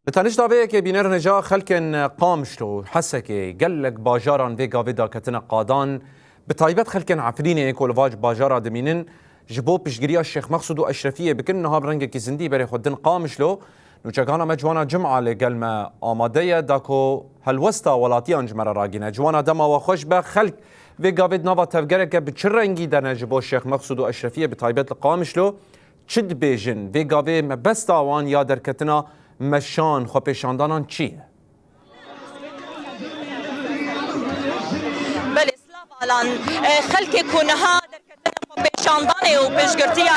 بتانش دابه که بینر نجا خلکن قامشلو حسکه گلک باجاران ویگا ویدا کتنا قادان بتایبت خلکن عفرینه کولواج باجارا دمینن جبو پشگریا شیخ مقصود و اشرفیه بکن نها برنگ کی زندی بری خودن قامشلو نوچگانا مجوانا جمعه لگلم آماده داکو هلوستا ولاتی انجمر راگینه جوانا دما و خوش به خلک ویگا وید نوا تفگره که بچرنگی در جبو شیخ مقصود و اشرفیه بتایبت قامشلو چد بیجن ویگا وی مبستا وان یا در کتنا مشان خو پیشاندانان چیه؟ بله اسلام الان خلک کنها در کتن خو پیشاندانه و پیشگرتیا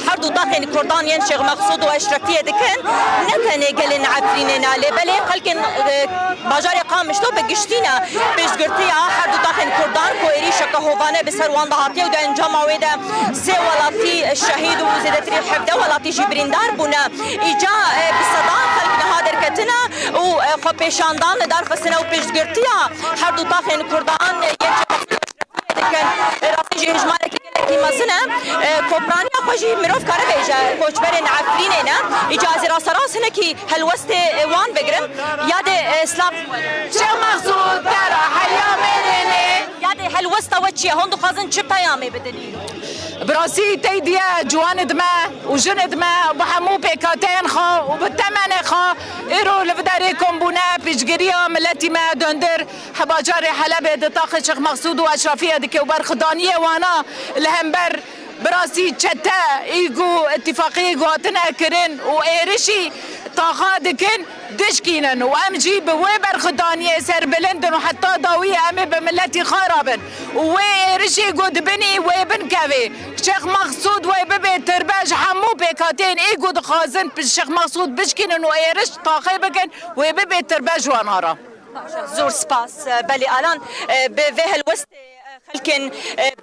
هر دو داخل کردان ین شیخ مقصود و اشرفیه دکن نتنه گلن عفرینه ناله بله خلک باجار قامشتو بگشتینا پیشگرتیا هر دو داخل کردان کو ایری شکه هوانه بسر وان دهاتی و ده انجام آویده سه ولاتی شهید و زیدتری حفده ولاتی جبریندار بونه ایجا بصدان خلک نها در کتنا و خو پیشاندان در خسنه و پیشگرتیا هر دو داخل کردان دکن راستی جه هجمانه که گلکی مزنه کوپرانی خوشی مروف کاره بیجه کوچبرین عفرینه نه اجازه راسراسنه که هلوست وان بگرم یاد اسلام شیخ مقصود در حیا مننه یاد هلوست و چیه هندو خازن چه پیامی بدنی براسي تيديا جوان دماء وجن دماء وبحمو بيكاتين خا وبالثمن خا إيرو لفداريكم بنا بيجريا ملتي ما دندر حباجاري حلبة دطاقة شيخ مقصود وأشرفية دكي وبرخدانية وانا الهمبر براسي تشتا إيجو اتفاقية قواتنا كرن وإيرشي طاقة دكن دشكينن وامجي بويبر خدانية سر بلندن وحتى ضاوية امي بملتي خرابن ويرشي قد بني ويبن كافي شيخ مقصود ويببي ترباج حمو بيكاتين اي قد خازن بالشيخ مقصود بشكينن ويرش طاقة بكن ويببي ترباج وانهارا زور سپاس بله الان به هلوست خلکن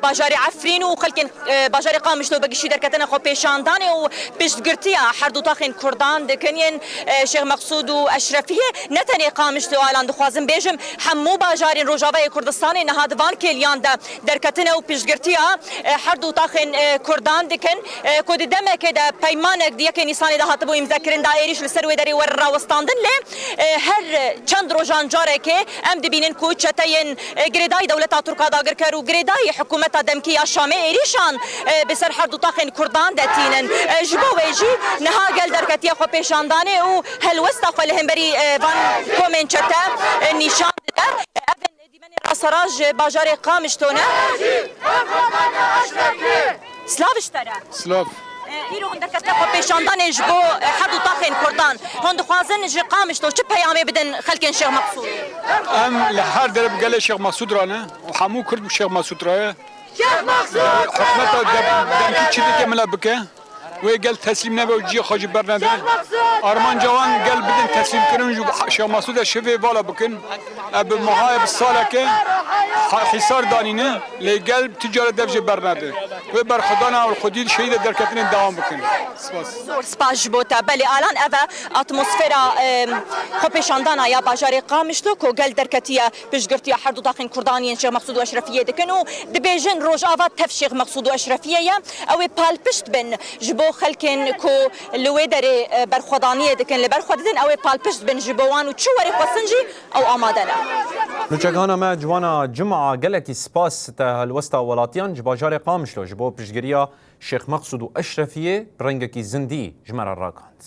باجاری عفرین و خلکن باجاری قامشلو بگشی در کتن خو پیشاندانه و پیشگرتیا هر دو تاخین کردان دکنین شیخ مقصود و اشرفیه نتنی قامشلو الان دخوازم بیجم همو باجارین روجاوه کردستان نهادوان کلیان در کتن و پیشگرتیا هر دو تاخین کردان دکن کد دمه که ده پیمانک دیگه که نیسانی ده هاتبو امضا کرن دایریش لسروی داری ور راوستاندن لی هر چند روزان جاره که ام دبینن کو چتاین گریدای دولت ترکا داگر کرد و گریدای حکومت دمکی شامه ایریشان بسر هر دو تاخین کردان دتینن جبو ویجی نها گل درکتیا خو پیشاندانه و هلوستا خو لهمبری وان کومن چتا نشان ده ابن دیمن راسراج باجار قامشتونه سلاوش ترى سلاف ایرو در کتن خو پیشاندانه جبو هر دو تاخین کردان هند خوازن ج قامشتو چه پیامی بدن خلکن شیخ مقصود ام لحال درب قال شيخ مقصود رانا وحمو كرد شيخ مقصود رايا شيخ مقصود حكمته دمكي تشدي كملا بكى وقال تسليم نبي وجي خاجي برنادي ارمان جوان قال بدن تسليم كرن جو شيخ مقصود شفي بالا بكن اب مهاي بالصالكه حصار دانينه لي قلب تجاره دبج برنادي وبر خدانا والخديد شهيد دركتين دوام بكن زور سپاس بوتا بله الان اوا اتمسفرا خو پیشاندانا یا باجار قامشتو کو گل درکتیا پیشگرتیا هر دو داخل کردانی شیخ مقصود و اشرفیه دکنو دبیجن روجاوا تف شیخ مقصود و اشرفیه او پالپشت بن جبو خلکن کو لوی دری برخدانیه دکن لبرخددن او پالپشت بن جبوان و چوری خصنجی او آمادنا نوچگانا ما جوانا جمعه گلکی سپاس تا هلوستا ولاتیان جباجار قامشلو جبو پیشگریا شیخ مقصود و اشرفیه برنگکی زندی جمر راکاند